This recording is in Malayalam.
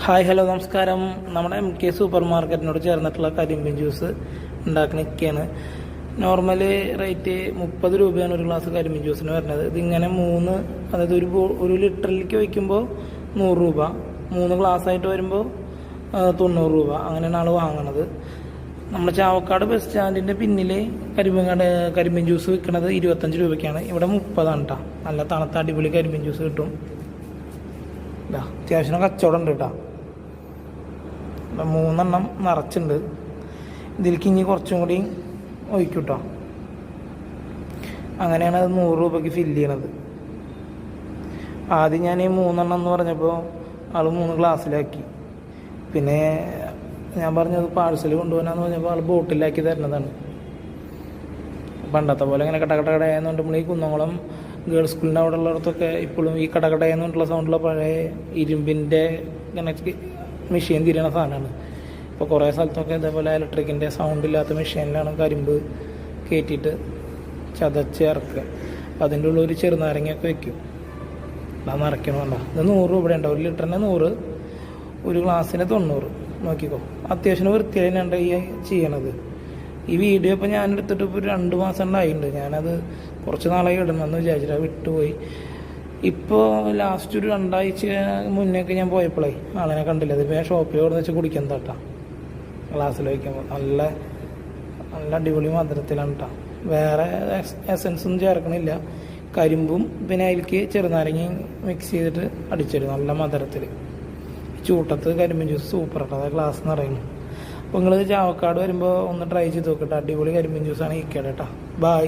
ഹായ് ഹലോ നമസ്കാരം. നമ്മുടെ MK സൂപ്പർ മാർക്കറ്റിനോട് ചേർന്നിട്ടുള്ള കരിമ്പിൻ ജ്യൂസ് ഉണ്ടാക്കണൊക്കെയാണ്. നോർമല് റേറ്റ് 30 രൂപയാണ് ഒരു ഗ്ലാസ് കരിമ്പിൻ ജ്യൂസിന് വരുന്നത്. ഇതിങ്ങനെ അതായത് ഒരു ലിറ്ററിലേക്ക് വയ്ക്കുമ്പോൾ 100 രൂപ, 3 ഗ്ലാസ് ആയിട്ട് വരുമ്പോൾ 90 രൂപ, അങ്ങനെയാണ് ആൾ വാങ്ങണത്. നമ്മുടെ ചാവക്കാട് ബസ് സ്റ്റാൻഡിൻ്റെ പിന്നിൽ കരിമ്പിൻ ജ്യൂസ് വിൽക്കുന്നത് 25 രൂപയ്ക്കാണ്. ഇവിടെ 30 ആണ് കേട്ടോ. നല്ല തണുത്ത അടിപൊളി കരിമ്പിൻ ജ്യൂസ് കിട്ടും. അത്യാവശ്യം കച്ചവടം ഉണ്ട് കേട്ടോ. 3 എണ്ണം നിറച്ചുണ്ട്. ഇതിലേക്ക് ഇനി കുറച്ചും കൂടി ഒഴിക്കും കേട്ടോ. അങ്ങനെയാണ് അത് 100 രൂപയ്ക്ക് ഫില്ല് ചെയ്യണത്. ആദ്യം ഞാൻ ഈ 3 എണ്ണം എന്ന് പറഞ്ഞപ്പോൾ ആൾ 3 ഗ്ലാസ്സിലാക്കി. പിന്നെ ഞാൻ പറഞ്ഞത് പാഴ്സൽ കൊണ്ടുപോകാനാന്ന് പറഞ്ഞപ്പോൾ ആൾ ബോട്ടിലാക്കി തരുന്നതാണ്. പണ്ടത്തെ പോലെ ഇങ്ങനെ കടകടകടയെന്നുണ്ട്. നമ്മൾ ഈ കുന്നംകുളം ഗേൾസ് സ്കൂളിൻ്റെ അവിടെ ഉള്ളിടത്തൊക്കെ ഇപ്പോഴും ഈ കടകടയെന്നുള്ള സൗണ്ടുള്ള പഴയ ഇരുമ്പിൻ്റെ ഇങ്ങനെ മെഷീൻ തിരിയണ സാധനമാണ്. ഇപ്പോൾ കുറേ സ്ഥലത്തൊക്കെ ഇതേപോലെ ഇലക്ട്രിക്കിൻ്റെ സൗണ്ട് ഇല്ലാത്ത മെഷീനിലാണ് കരിമ്പ് കയറ്റിയിട്ട് ചതച്ച് ഇറക്കുക. അപ്പം അതിൻ്റെ ഉള്ളിൽ ഒരു ചെറുനാരങ്ങയൊക്കെ വയ്ക്കും. അത് നിറയ്ക്കണമല്ല. ഇത് 100 രൂപ ഉണ്ടാവും. 1 ലിറ്ററിന് 100, ഒരു ഗ്ലാസ്സിന് 90. നോക്കിക്കോ, അത്യാവശ്യം വൃത്തിയായി തന്നെയുണ്ട് ഈ ചെയ്യണത്. ഈ വീഡിയോ ഇപ്പോൾ ഞാനെടുത്തിട്ട് ഇപ്പോൾ 2 മാസം ഉണ്ടായിട്ടുണ്ട്. ഞാനത് കുറച്ച് നാളായി ഇടണമെന്ന് വിചാരിച്ചിട്ട് വിട്ടുപോയി. ഇപ്പോൾ ലാസ്റ്റ് ഒരു 2 ആഴ്ച മുന്നേക്ക് ഞാൻ പോയപ്പോഴേ ആളിനെ കണ്ടില്ല. അതിപ്പോൾ ഞാൻ ഷോപ്പിൽ കൊടുന്ന് വെച്ച് കുടിക്കുന്നത് കേട്ടോ. ഗ്ലാസ്സിൽ വയ്ക്കുമ്പോൾ നല്ല നല്ല അടിപൊളി മധുരത്തിലാണ് കേട്ടോ. വേറെ എസൻസൊന്നും ചേർക്കണില്ല. കരിമ്പും പിന്നെ അതിലേക്ക് ചെറുനാരങ്ങയും മിക്സ് ചെയ്തിട്ട് അടിച്ചിടും നല്ല മധുരത്തിൽ. ചൂട്ടത്ത് കരിമ്പിൻ ജ്യൂസ് സൂപ്പർ കേട്ടോ. അതായത് ഗ്ലാസ് എന്ന് പറയുന്നത്. അപ്പോൾ നിങ്ങൾ ചാവക്കാട് വരുമ്പോൾ ഒന്ന് ട്രൈ ചെയ്ത് നോക്കട്ടെ. അടിപൊളി കരിമ്പിൻ ജ്യൂസാണ് ഇരിക്കട്ടെ കേട്ടോ. ബായ്.